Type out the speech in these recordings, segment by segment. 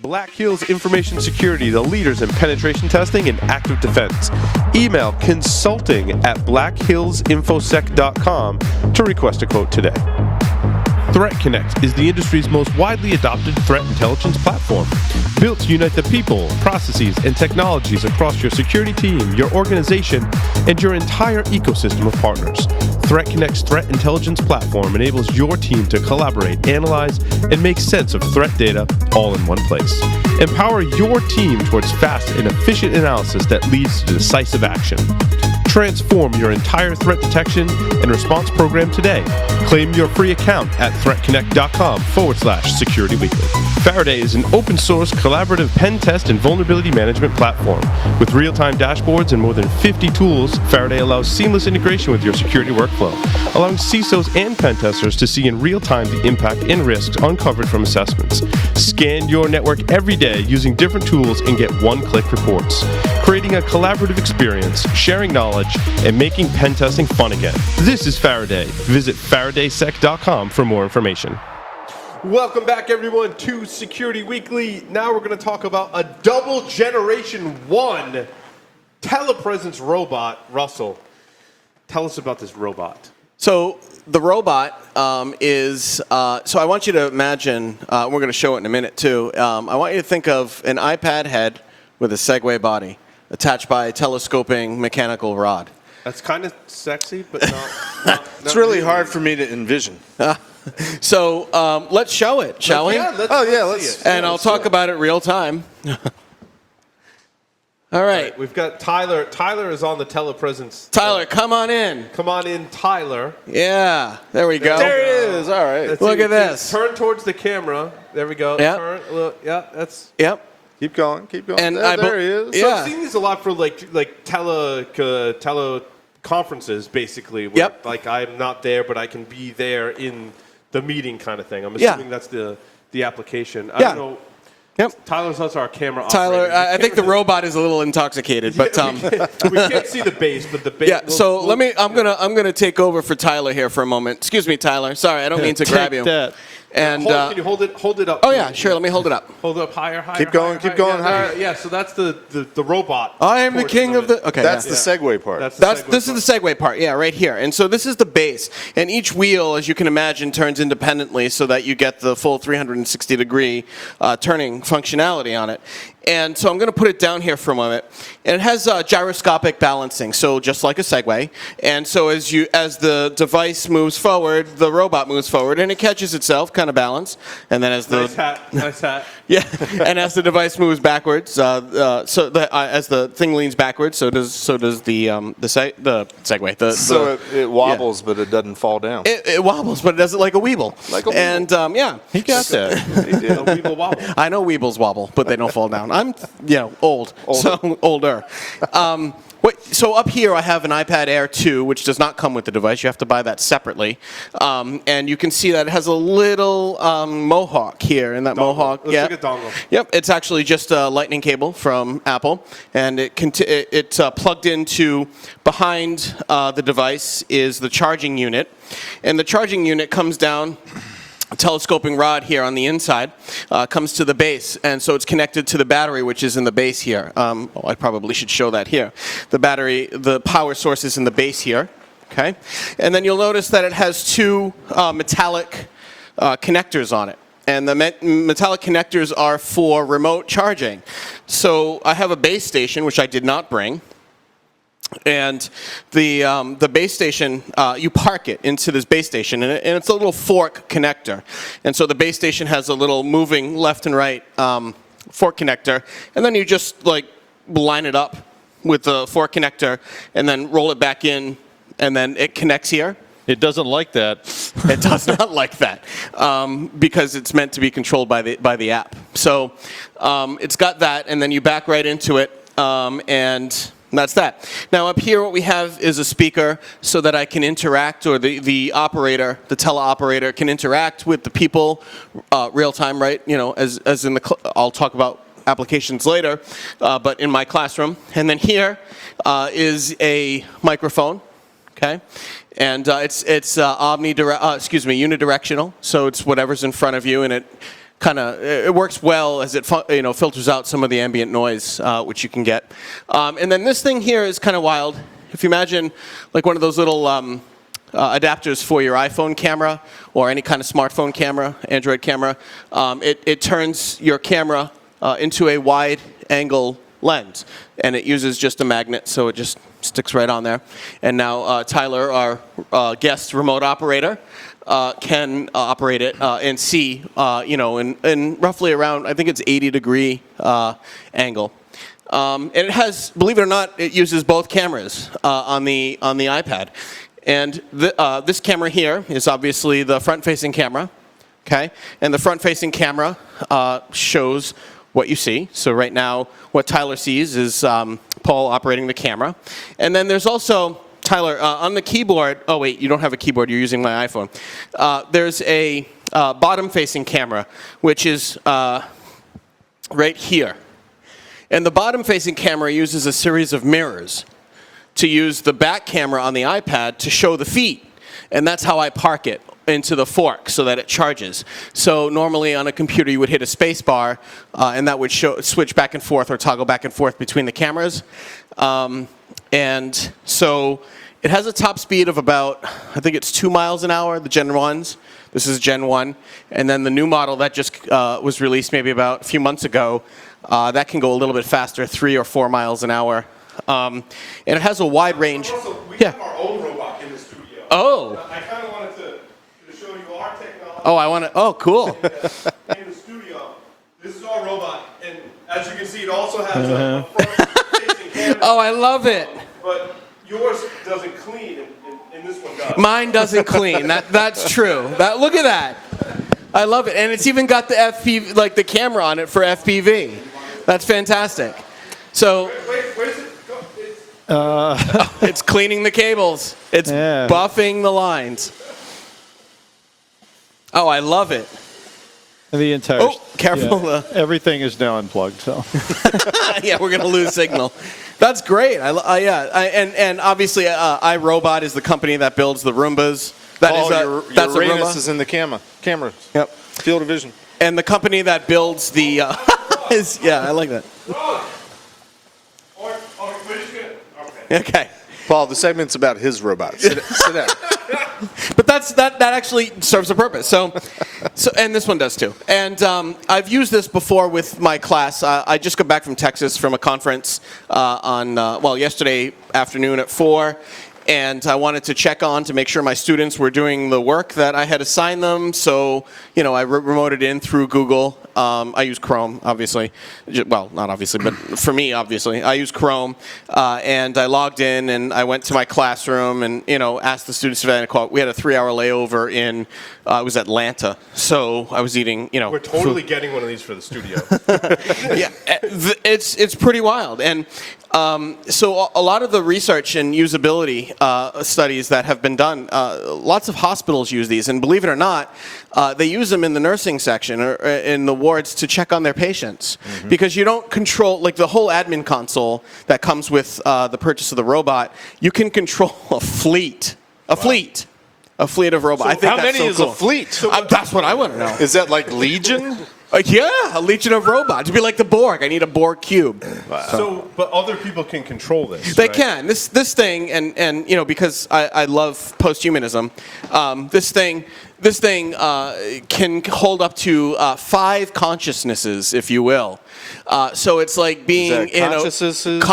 Black Hills Information Security, the leaders in penetration testing and active defense. Email consulting@blackhillsinfosec.com to request a quote today. Threat Connect is the industry's most widely adopted threat intelligence platform, built to unite the people, processes, and technologies across your security team, your organization, and your entire ecosystem of partners. Threat Connect's threat intelligence platform enables your team to collaborate, analyze, and make sense of threat data all in one place. Empower your team towards fast and efficient analysis that leads to decisive action. Transform your entire threat detection and response program today. Claim your free account at threatconnect.com/securityweekly. Faraday is an open source collaborative pen test and vulnerability management platform. With real-time dashboards and more than 50 tools, Faraday allows seamless integration with your security workflow, allowing CISOs and pen testers to see in real time the impact and risks uncovered from assessments. Scan your network every day using different tools and get one-click reports, creating a collaborative experience, sharing knowledge, and making pen testing fun again. This is Faraday. Visit faradaysec.com for more information. Welcome back, everyone, to Security Weekly. Now we're going to talk about a double Generation 1 Telepresence robot. Russell, tell us about this robot. So the robot is, so I want you to imagine, we're going to show it in a minute too, I want you to think of an iPad head with a Segway body attached by a telescoping mechanical rod. That's kind of sexy, but not it's really hard for me to envision. So let's show it, shall we? Let's see it. And I'll talk about it real time. All right. We've got Tyler. Tyler is on the Telepresence. Tyler, come on in. Come on in, Tyler. Yeah, there we go. There it is. All right. Look at this. Turn towards the camera. There we go. Yep. Turn. Look. Yeah, that's. Yep. Keep going. Keep going. And there he is. So Yeah. I've seen these a lot for like teleconferences, basically. Where, Yep. like I'm not there, but I can be there in the meeting kind of thing. I'm assuming that's the application. I don't know. Yep. Tyler's also our camera Tyler, operator. I think the robot is a little intoxicated, but we can't see the base, but the base. yeah. So I'm gonna take over for Tyler here for a moment. Excuse me, Tyler. Sorry, I don't mean to grab you. That. And can you hold it up? oh yeah, sure. Let me hold it up. Hold it up higher. Keep going, keep going, Yeah, higher. yeah, so that's the robot. I am the king of the. Okay. That's yeah. the Segway part. This is the Segway part, yeah, right here. And so this is the base. And each wheel, as you can imagine, turns independently so that you get the full 360-degree turning functionality on it. And so I'm going to put it down here for a moment. And it has gyroscopic balancing, so just like a Segway. And so as the device moves forward, the robot moves forward, and it catches itself, kind of balanced. And then as the nice hat. yeah, and as the device moves backwards, as the thing leans backwards, so does the Segway. It wobbles, but it doesn't fall down. It wobbles, but it does it like a weeble. Like a weeble. And yeah, He got that. He did. A weeble wobble. I know weebles wobble, but they don't fall down. I'm old. So older. So up here I have an iPad Air 2, which does not come with the device. You have to buy that separately. And you can see that it has a little mohawk here. And that mohawk, Looks like a dongle. Yep, it's actually just a lightning cable from Apple. And it's plugged into, behind the device is the charging unit. And the charging unit comes down, a telescoping rod here on the inside, comes to the base, and so it's connected to the battery, which is in the base here. I probably should show that here. The battery, the power source is in the base here, okay? And then you'll notice that it has two metallic connectors on it. And the metallic connectors are for remote charging. So I have a base station, which I did not bring. And the base station, you park it into this base station, and it's a little fork connector. And so the base station has a little moving left and right fork connector, and then you just like line it up with the fork connector, and then roll it back in, and then it connects here. It doesn't like that. It does not like that because it's meant to be controlled by the app. So it's got that, and then you back right into it, and that's that. Now up here what we have is a speaker so that I can interact, or the operator, the teleoperator can interact with the people real time, right? You know, as in I'll talk about applications later, but in my classroom. And then here is a microphone, okay? And it's unidirectional, so it's whatever's in front of you, and it it works well as it filters out some of the ambient noise which you can get. And then this thing here is kind of wild. If you imagine like one of those little adapters for your iPhone camera or any kind of smartphone camera, Android camera, it turns your camera into a wide angle lens, and it uses just a magnet, so it just sticks right on there. And now Tyler, our guest remote operator, can operate it and see, in roughly around, I think it's 80-degree angle. And it has, believe it or not, it uses both cameras on the iPad. And this camera here is obviously the front-facing camera, okay? And the front-facing camera shows what you see. So right now, what Tyler sees is Paul operating the camera. And then there's also, Tyler, on the keyboard, oh wait, you don't have a keyboard, you're using my iPhone. There's a bottom-facing camera, which is right here. And the bottom-facing camera uses a series of mirrors to use the back camera on the iPad to show the feet. And that's how I park it into the fork so that it charges. So normally on a computer you would hit a space bar and that would switch back and forth or toggle back and forth between the cameras. And so it has a top speed of about, I think it's 2 miles an hour, the Gen 1s. This is Gen 1. And then the new model that just was released maybe about a few months ago, that can go a little bit faster, 3 or 4 miles an hour. And it has a wide range. Also, we have our own robot in the studio. Oh. I kind of wanted to show you our technology. Oh, cool. In the studio, this is our robot, and as you can see, it also has a front-facing camera. Oh, I love it. But yours doesn't clean, and this one does. Mine doesn't clean. That's true. Look at that. I love it, and it's even got the FPV, like the camera on it for FPV. That's fantastic. So Where's it go? it's cleaning the cables. It's buffing the lines. Oh, I love it. The entire. Oh, careful. Yeah, everything is now unplugged. So. Yeah, we're gonna lose signal. That's great. And obviously, iRobot is the company that builds the Roombas. Paul, That's your a Uranus Roomba. is in the camera. Yep. Field of vision. And the company that builds the I like that. Or we're just gonna. Okay. Paul, the segment's about his robot. Sit down. But that actually serves a purpose. So and this one does too. And I've used this before with my class. I just got back from Texas from a conference on yesterday afternoon at 4. And I wanted to check on to make sure my students were doing the work that I had assigned them. So, I remoted in through Google. I use Chrome, obviously. Well, not obviously, but for me, obviously. I use Chrome. And I logged in, and I went to my classroom and, asked the students if I had a call. We had a 3-hour layover in, it was Atlanta. So I was eating, We're totally getting one of these for the studio. Yeah, it's pretty wild. And so a lot of the research and usability studies that have been done, lots of hospitals use these, and believe it or not, they use them in the nursing section or in the wards to check on their patients, because you don't control, like the whole admin console that comes with the purchase of the robot, you can control a fleet of robots. I think How that's many so is cool. a fleet? That's what I want to know. Is that like Legion? Yeah, a legion of robots. It'd be like the Borg. I need a Borg cube. So, but other people can control this. They right? can. This thing, and because I love posthumanism, this thing can hold up to 5 consciousnesses, if you will. So it's like being in a consciousnesses.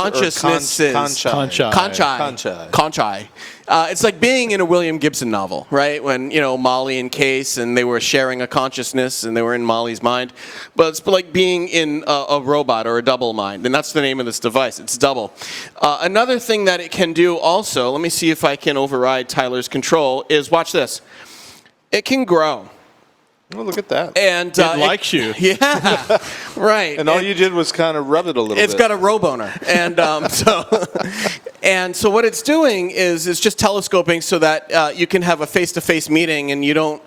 Conchai. It's like being in a William Gibson novel, right? When Molly and Case and they were sharing a consciousness and they were in Molly's mind, but it's like being in a robot or a double mind, and that's the name of this device. It's double. Another thing that it can do also, let me see if I can override Tyler's control, is watch this. It can grow. Oh, look at that. And It likes you. Yeah, right. And all you did was kind of rub it a little bit. It's got a roboner, and so what it's doing is just telescoping so that you can have a face-to-face meeting, and you don't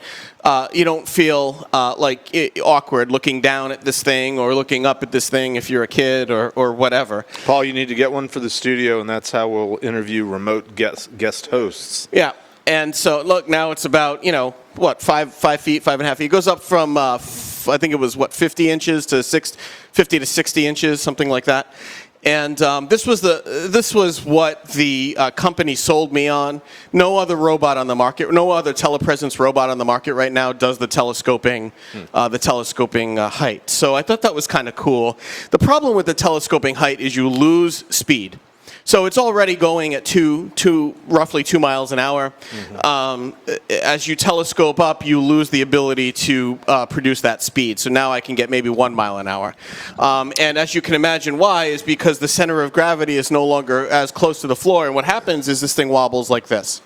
feel awkward looking down at this thing or looking up at this thing if you're a kid or whatever. Paul, you need to get one for the studio, and that's how we'll interview remote guest hosts. Yeah. And so, look, now it's about, 5 feet, 5.5 feet. It goes up from I think it was 50 inches to 50 to 60 inches, something like that. And this was what the company sold me on. No other robot on the market, no other telepresence robot on the market right now does the telescoping height. So I thought that was kind of cool. The problem with the telescoping height is you lose speed. So it's already going at roughly 2 miles an hour. As you telescope up, you lose the ability to produce that speed. So now I can get maybe 1 mile an hour. And as you can imagine why is because the center of gravity is no longer as close to the floor. And what happens is this thing wobbles like this.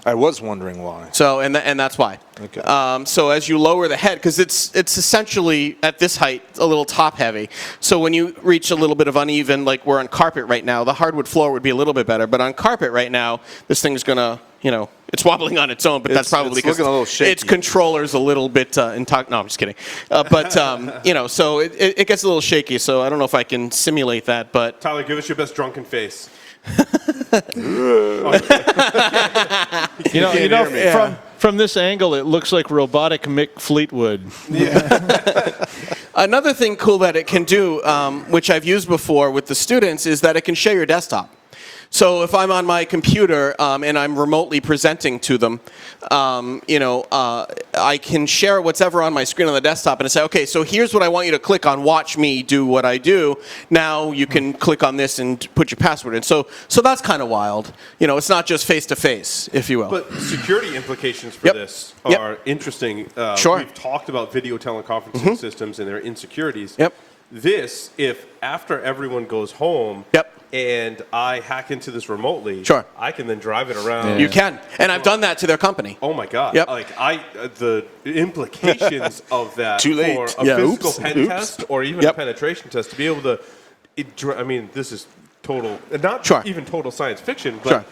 I was wondering why. So, and that's why. Okay. So as you lower the head, because it's essentially at this height a little top heavy. So when you reach a little bit of uneven, like we're on carpet right now, the hardwood floor would be a little bit better. But on carpet right now, this thing's gonna, it's wobbling on its own. But that's probably because its controller's a little bit No, I'm just kidding. So it gets a little shaky. So I don't know if I can simulate that. But Tyler, give us your best drunken face. From this angle, it looks like robotic Mick Fleetwood. Another thing cool that it can do, which I've used before with the students, is that it can share your desktop. So if I'm on my computer and I'm remotely presenting to them, I can share whatever on my screen on the desktop and say, okay, so here's what I want you to click on. Watch me do what I do. Now you can click on this and put your password in. So that's kind of wild. It's not just face-to-face, if you will. But security implications for this are interesting. Sure. We've talked about video teleconferencing systems and their insecurities. Yep. This, if after everyone goes home and I hack into this remotely, sure, I can then drive it around. Yeah. You can, and I've done that to their company. Oh my God! Yep. The implications of that Too late. for a physical pen test or even a penetration test to be able to. This is total, not even total science fiction, but.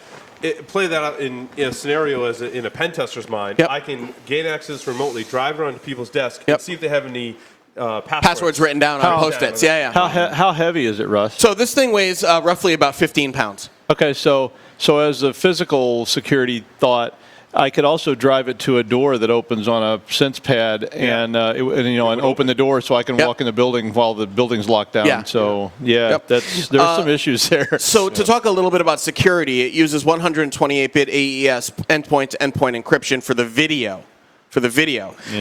Play that out in a scenario in a pen tester's mind. I can gain access remotely, drive around to people's desks, and see if they have any passwords written down on Post-its. How heavy is it, Russ? So this thing weighs roughly about 15 pounds. Okay, so as a physical security thought, I could also drive it to a door that opens on a sense pad and open the door so I can walk in the building while the building's locked down. Yeah. So there's some issues there. So to talk a little bit about security, it uses 128-bit AES endpoint-to-endpoint encryption for the video.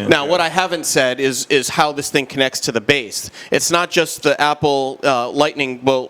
Now, what I haven't said is how this thing connects to the base. It's not just the Apple Lightning cable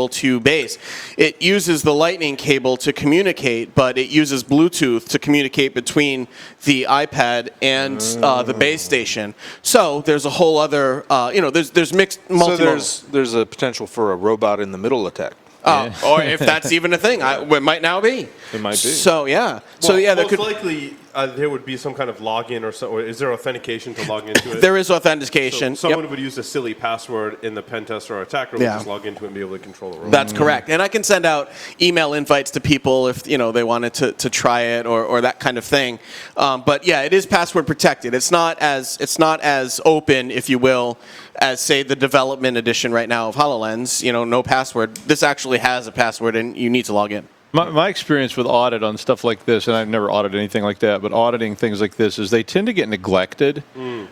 to base. It uses the Lightning cable to communicate, but it uses Bluetooth to communicate between the iPad and the base station. So there's a whole other, there's mixed multimodal. So there's a potential for a robot in the middle attack. Or if that's even a thing, it might now be. It might be. So yeah. Most likely there would be some kind of login or is there authentication to log into it? There is authentication. So someone would use a silly password in the pen tester or attacker would just log into it and be able to control the robot. That's correct. And I can send out email invites to people if they wanted to try it or that kind of thing. But yeah, it is password protected. It's not as open, if you will, as say the development edition right now of HoloLens. No password. This actually has a password and you need to log in. My experience with audit on stuff like this, and I've never audited anything like that, but auditing things like this is they tend to get neglected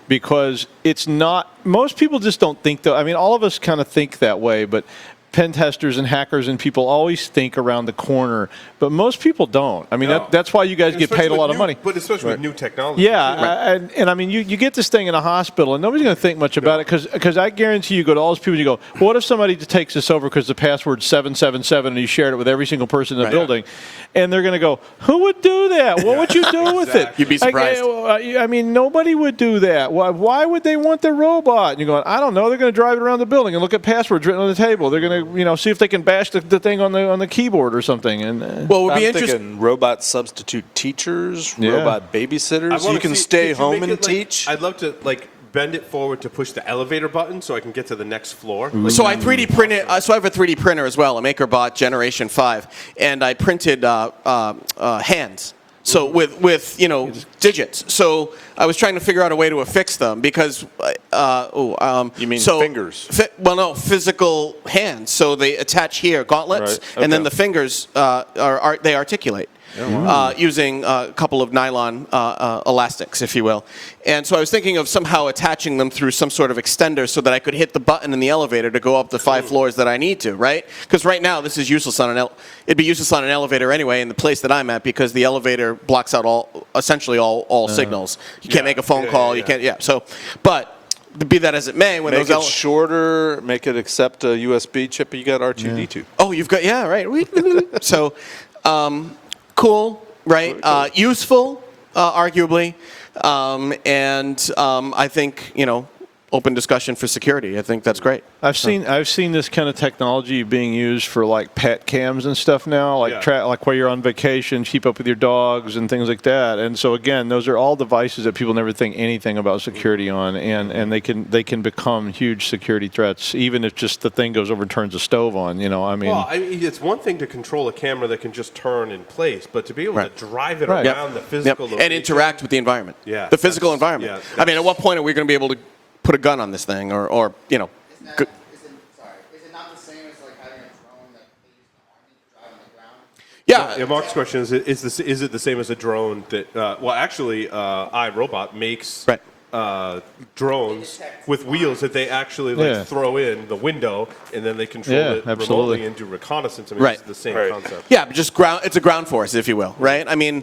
because it's not, most people just don't think that, all of us kind of think that way, but pen testers and hackers and people always think around the corner, but most people don't. That's why you guys get paid a lot of money. But especially with new technology. Yeah, and you get this thing in a hospital, and nobody's going to think much about it because I guarantee you go to all those people and you go, well, what if somebody takes this over because the password's 777 and you shared it with every single person in the building, and they're going to go, who would do that? What would you do with it? You'd be surprised. Nobody would do that. Why would they want the robot? And you're going, I don't know. They're going to drive it around the building and look at passwords written on the table. They're going to see if they can bash the thing on the keyboard or something. And it would be interesting. Robot substitute teachers, robot babysitters. You can stay home and teach. I'd love to bend it forward to push the elevator button so I can get to the next floor. So I 3D printed. So I have a 3D printer as well, a MakerBot Generation 5, and I printed hands. So with digits. So I was trying to figure out a way to affix them because you mean fingers? Physical hands. So they attach here, gauntlets, and then the fingers they articulate. using a couple of nylon elastics, if you will. And so I was thinking of somehow attaching them through some sort of extender so that I could hit the button in the elevator to go up the 5 floors that I need to, right? Because right now this is useless on it'd be useless on an elevator anyway in the place that I'm at, because the elevator blocks out essentially all signals. You can't make a phone call. You can't. So, but be that as it may, when Make it shorter, make it accept a USB chip. You got R2D2. Oh, you've got, right. So, cool, right? Useful, arguably, and I think, open discussion for security. I think that's great. I've seen this kind of technology being used for like pet cams and stuff now, like like while you're on vacation, keep up with your dogs and things like that. And so again, those are all devices that people never think anything about security on, and they can become huge security threats, even if just the thing goes over and turns a stove on. I mean, well, it's one thing to control a camera that can just turn in place, but to be able to drive it around the physical location and interact with the environment. Yeah, the physical environment. I mean, at what point are we going to be able to put a gun on this thing, or Is it not the same as like having a drone that they use in the army to drive on the ground? Yeah, Mark's question is it the same as a drone that, well, actually, iRobot makes drones with wheels that they actually throw in the window, and then they control it remotely and do reconnaissance. I mean, it's the same concept. Yeah, but just it's a ground force, if you will, right? I mean,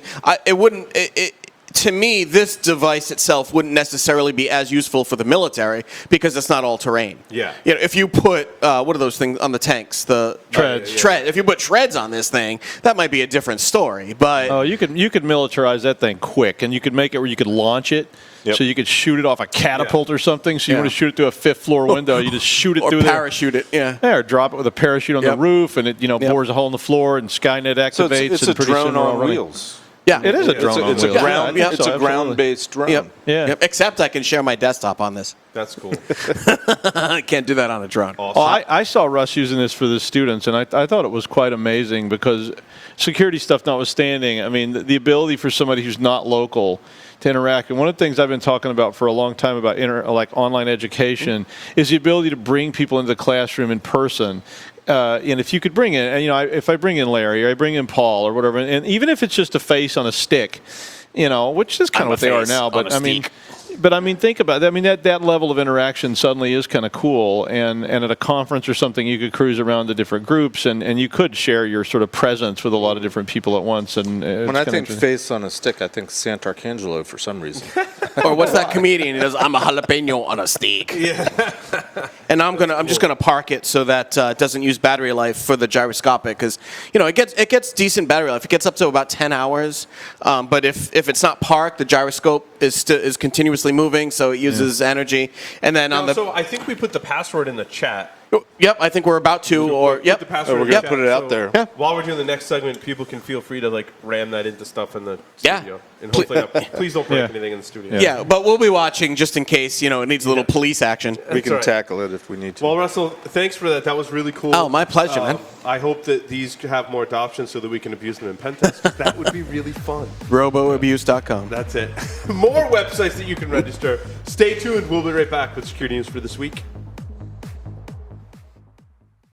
to me, this device itself wouldn't necessarily be as useful for the military because it's not all terrain. Yeah. If you put what are those things on the tanks? The treads. If you put treads on this thing, that might be a different story. But you could militarize that thing quick, and you could make it where you could launch it. So you could shoot it off a catapult or something. So you want to shoot it through a 5th floor window, you just shoot it through there. Or parachute it, or drop it with a parachute on the roof, and it bores a hole in the floor, and Skynet activates. So it's and a drone on wheels. Yeah, it is a drone on wheels. It's a ground-based drone. Except I can share my desktop on this. That's cool. I can't do that on a drone. Awesome. Oh, I saw Russ using this for the students, and I thought it was quite amazing because security stuff notwithstanding, I mean, the ability for somebody who's not local to interact. And one of the things I've been talking about for a long time about online education is the ability to bring people into the classroom in person. And if you could bring in, if I bring in Larry or I bring in Paul or whatever, and even if it's just a face on a stick, which is kind of what they are now, but I mean, think about that. I mean, that level of interaction suddenly is kind of cool. And at a conference or something, you could cruise around to different groups, and you could share your sort of presence with a lot of different people at once. And when I think face on a stick, I think Sant Arcangelo for some reason. Or what's that comedian? He does, I'm a jalapeno on a steak. Yeah. And I'm just gonna park it so that it doesn't use battery life for the gyroscopic, because it gets decent battery life. It gets up to about 10 hours. But if it's not parked, the gyroscope is continuously moving, so it uses energy. And then so I think we put the password in the chat. Yep, I think we're about to. Put the password we're in the gonna chat, put it out there. Yeah. While we're doing the next segment, people can feel free to ram that into stuff in the studio. And hopefully, please don't break anything in the studio. Yeah, but we'll be watching just in case it needs a little police action. We can tackle it if we need to. Well, Russell, thanks for that. That was really cool. Oh, my pleasure, man. I hope that these have more adoption so that we can abuse them in pen tests. That would be really fun. Roboabuse.com. That's it. More websites that you can register. Stay tuned. We'll be right back with Security News for this week.